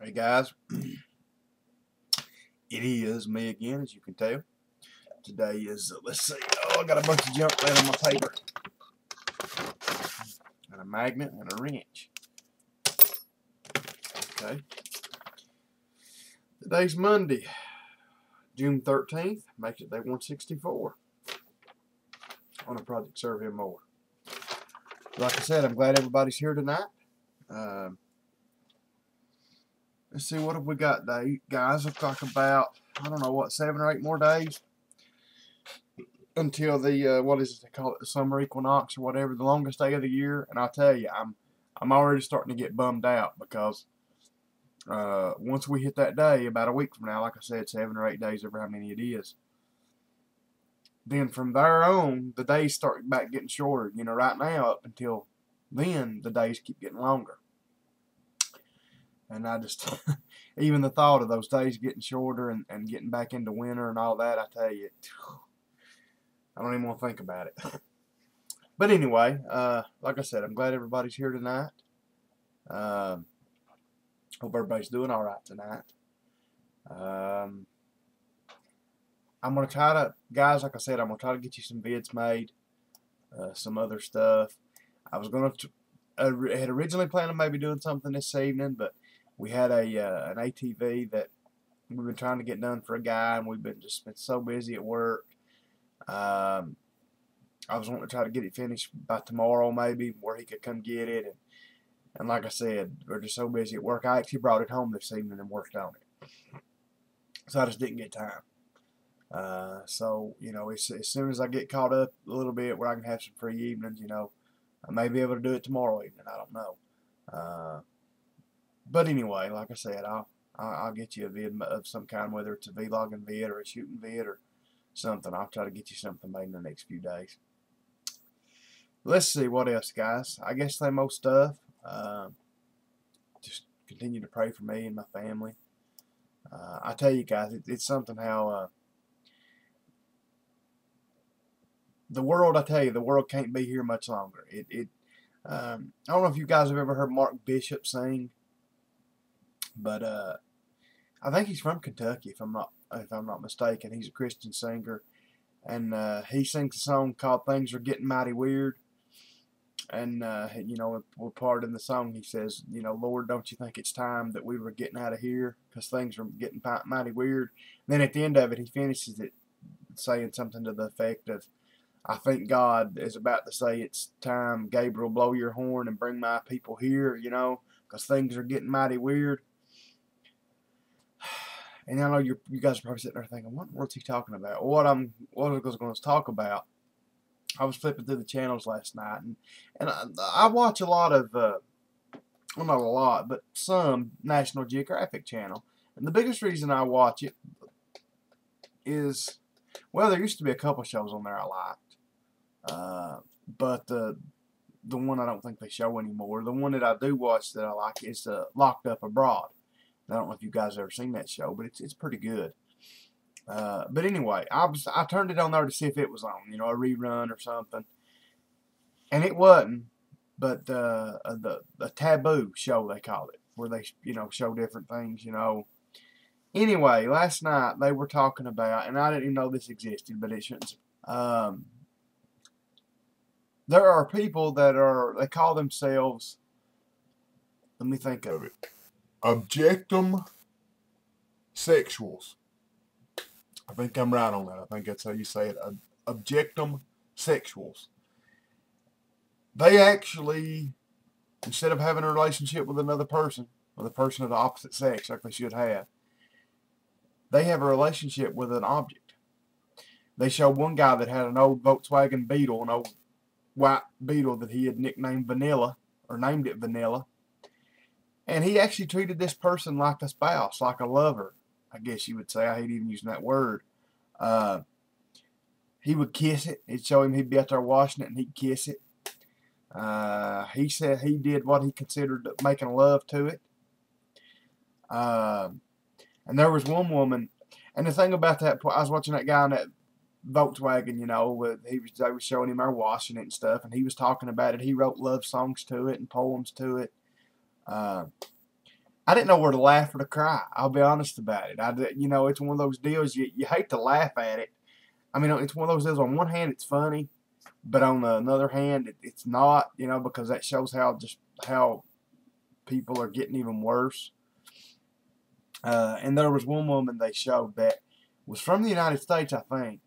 Hey guys, it is me again, as you can tell. Today is, let's see, I got a bunch of junk laying on my paper. And a magnet and a wrench. Okay. Today's Monday, June 13th, makes it day 164 on a Project Serve Him More. Like I said, I'm glad everybody's here tonight. Let's see, what have we got today? Guys, looks like about, I don't know, what, 7 or 8 more days until the, what is it they call it, the summer equinox or whatever, the longest day of the year. And I'll tell you, I'm already starting to get bummed out because once we hit that day, about a week from now, like I said, 7 or 8 days, over how many it is, then from there on, the days start back getting shorter. You know, right now, up until then, the days keep getting longer. And I just, even the thought of those days getting shorter and getting back into winter and all that, I tell you, I don't even want to think about it. But anyway, like I said, I'm glad everybody's here tonight. Hope everybody's doing all right tonight. I'm going to try to, guys, like I said, I'm going to try to get you some vids made, some other stuff. I was going to, had originally planned on maybe doing something this evening, but we had an ATV that we've been trying to get done for a guy, and we've been so busy at work. I was wanting to try to get it finished by tomorrow, maybe, where he could come get it. And like I said, we're just so busy at work. I actually brought it home this evening and worked on it. So I just didn't get time. So, you know, as soon as I get caught up a little bit where I can have some free evenings, you know, I may be able to do it tomorrow evening. I don't know. But anyway, like I said, I'll get you a vid of some kind, whether it's a vlogging vid or a shooting vid or something. I'll try to get you something made in the next few days. Let's see what else, guys. I guess same old stuff. Just continue to pray for me and my family. I tell you guys, it's something how the world. I tell you, the world can't be here much longer. I don't know if you guys have ever heard Mark Bishop sing, but I think he's from Kentucky, if I'm not mistaken. He's a Christian singer, and he sings a song called "Things Are Getting Mighty Weird." And you know, part in the song he says, you know, Lord, don't you think it's time that we were getting out of here because things are getting mighty weird. And then at the end of it, he finishes it saying something to the effect of, I think God is about to say it's time, Gabriel, blow your horn and bring my people here, you know, because things are getting mighty weird. And I know you guys are probably sitting there thinking, what in the world's he talking about? What I was going to talk about, I was flipping through the channels last night, and I watch a lot of, well, not a lot, but some National Geographic channel. And the biggest reason I watch it is, well, there used to be a couple shows on there I liked, but the one I don't think they show anymore, the one that I do watch that I like is Locked Up Abroad. I don't know if you guys have ever seen that show, but it's pretty good. But anyway, I turned it on there to see if it was on, you know, a rerun or something, and it wasn't. But the taboo show, they call it, where they, you know, show different things, you know. Anyway, last night they were talking about, and I didn't even know this existed, but it shouldn't. There are people that they call themselves, let me think of it, objectum sexuals. I think I'm right on that. I think that's how you say it. Objectum sexuals. They actually, instead of having a relationship with another person, with a person of the opposite sex, like they should have, they have a relationship with an object. They showed one guy that had an old Volkswagen Beetle, an old white Beetle that he had nicknamed Vanilla, or named it Vanilla. And he actually treated this person like a spouse, like a lover, I guess you would say. I hate even using that word. He would kiss it. It'd show him he'd be out there washing it, and he'd kiss it. He said he did what he considered making love to it. And there was one woman, and the thing about that, I was watching that guy in that Volkswagen, you know, they was showing him her washing it and stuff, and he was talking about it. He wrote love songs to it and poems to it. I didn't know where to laugh or to cry. I'll be honest about it. You know, it's one of those deals you hate to laugh at it. I mean, it's one of those deals. On one hand, it's funny, but on the another hand, it's not. You know, because that shows how people are getting even worse. And there was one woman they showed that was from the United States, I think.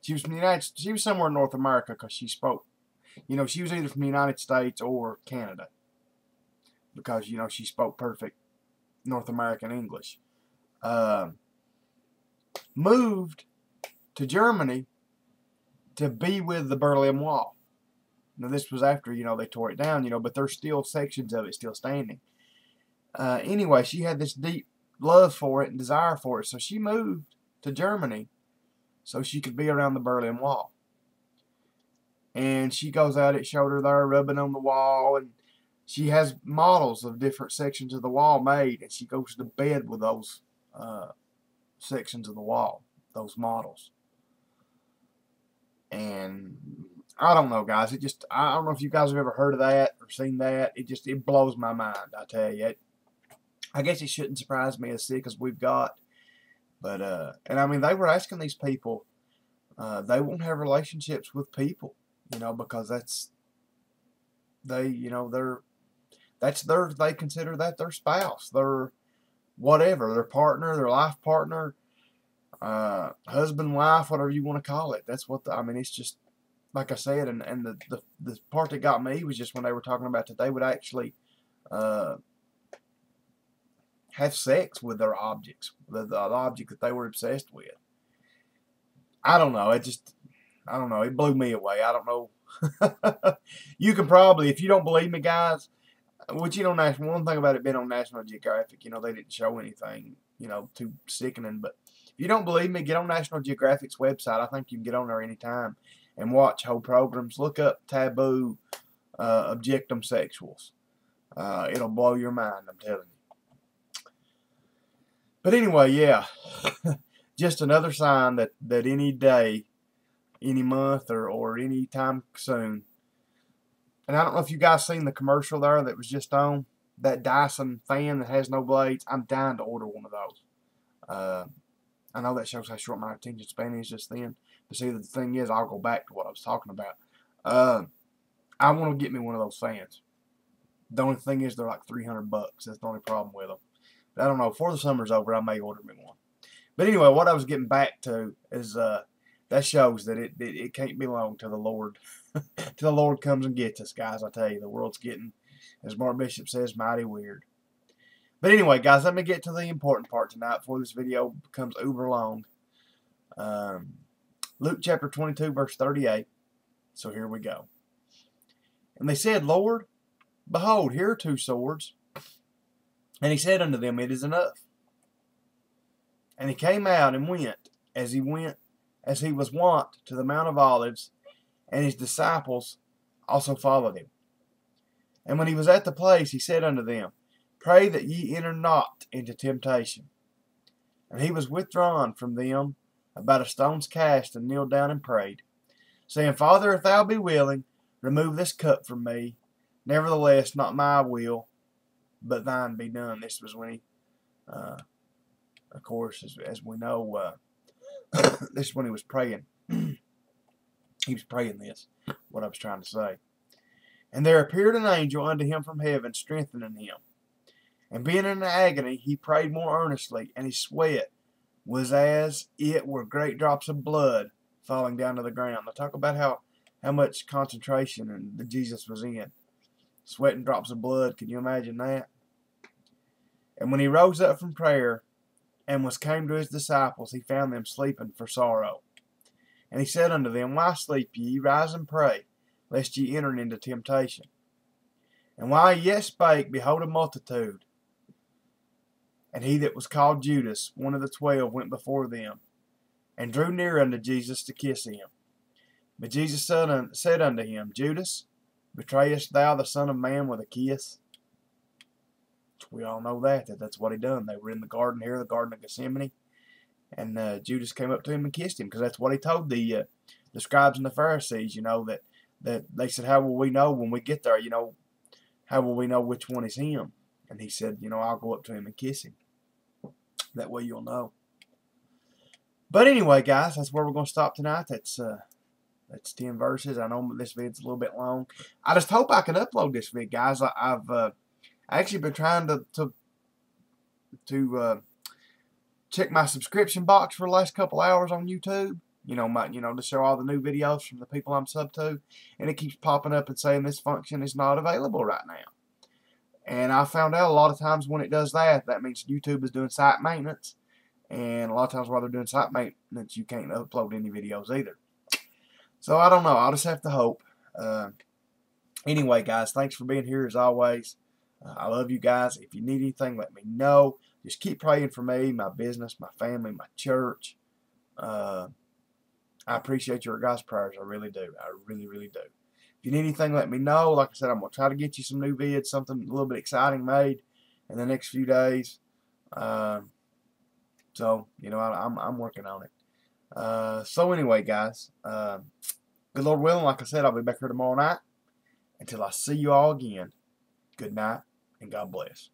She was from the United. She was somewhere in North America because she spoke. You know, she was either from the United States or Canada because you know she spoke perfect North American English. Moved to Germany to be with the Berlin Wall. Now this was after you know they tore it down, you know, but there's still sections of it still standing. Anyway, she had this deep love for it and desire for it, so she moved to Germany so she could be around the Berlin Wall. And she goes out, it showed her there rubbing on the wall, and she has models of different sections of the wall made, and she goes to bed with those sections of the wall, those models. And I don't know, guys. I don't know if you guys have ever heard of that or seen that. It blows my mind, I tell you. I guess it shouldn't surprise me as sick as we've got. But, and I mean, they were asking these people, they won't have relationships with people, you know, because they consider that their spouse, their whatever, their partner, their life partner, husband, wife, whatever you want to call it. That's what, I mean, it's just, like I said, and the part that got me was just when they were talking about that they would actually, have sex with their objects, the object that they were obsessed with. I don't know. I don't know. It blew me away. I don't know. You can probably, if you don't believe me, guys, which you know, one thing about it being on National Geographic, you know, they didn't show anything, you know, too sickening. But if you don't believe me, get on National Geographic's website. I think you can get on there anytime and watch whole programs. Look up taboo objectum sexuals. It'll blow your mind, I'm telling you. But anyway, yeah, just another sign that any day, any month, or any time soon. And I don't know if you guys seen the commercial there that was just on, that Dyson fan that has no blades. I'm dying to order one of those. I know that shows how short my attention span is just then. But see, the thing is, I'll go back to what I was talking about. I want to get me one of those fans. The only thing is, they're like $300. That's the only problem with them. I don't know. Before the summer's over, I may order me one. But anyway, what I was getting back to is that shows that it can't be long till the Lord till the Lord comes and gets us, guys. I tell you, the world's getting, as Mark Bishop says, mighty weird. But anyway, guys, let me get to the important part tonight before this video becomes uber long. Luke chapter 22, verse 38. So here we go. And they said, Lord, behold, here are 2 swords. And he said unto them, It is enough. And he came out and went, as he was wont, to the Mount of Olives, and his disciples also followed him. And when he was at the place, he said unto them, Pray that ye enter not into temptation. And he was withdrawn from them about a stone's cast, and kneeled down and prayed, saying, Father, if thou be willing, remove this cup from me. Nevertheless, not my will, but thine be done. This was when he, of course, as we know, this is when he was praying. He was praying this, what I was trying to say. And there appeared an angel unto him from heaven, strengthening him. And being in agony, he prayed more earnestly, and his sweat was as it were great drops of blood falling down to the ground. Now talk about how much concentration and Jesus was in. Sweating drops of blood, can you imagine that? And when he rose up from prayer, and was came to his disciples, he found them sleeping for sorrow. And he said unto them, Why sleep ye? Rise and pray, lest ye enter into temptation. And while he yet spake, behold, a multitude. And he that was called Judas, one of the 12, went before them, and drew near unto Jesus to kiss him. But Jesus said unto him, Judas, betrayest thou the Son of Man with a kiss? We all know that's what he done. They were in the garden here, the Garden of Gethsemane, and Judas came up to him and kissed him, because that's what he told the scribes and the Pharisees, you know, that they said, how will we know when we get there, you know, how will we know which one is him? And he said, you know, I'll go up to him and kiss him. That way you'll know. But anyway, guys, that's where we're going to stop tonight. That's 10 verses. I know this vid's a little bit long. I just hope I can upload this vid, guys. I've actually been trying to check my subscription box for the last couple hours on YouTube. To show all the new videos from the people I'm sub to, and it keeps popping up and saying this function is not available right now. And I found out a lot of times when it does that, that means YouTube is doing site maintenance. And a lot of times while they're doing site maintenance, you can't upload any videos either. So I don't know. I'll just have to hope. Anyway, guys, thanks for being here as always. I love you guys. If you need anything, let me know. Just keep praying for me, my business, my family, my church. I appreciate your guys' prayers. I really do. I really, really do. If you need anything, let me know. Like I said, I'm going to try to get you some new vids, something a little bit exciting made in the next few days. So, I'm working on it. So anyway, guys, good Lord willing, like I said, I'll be back here tomorrow night. Until I see you all again, good night and God bless.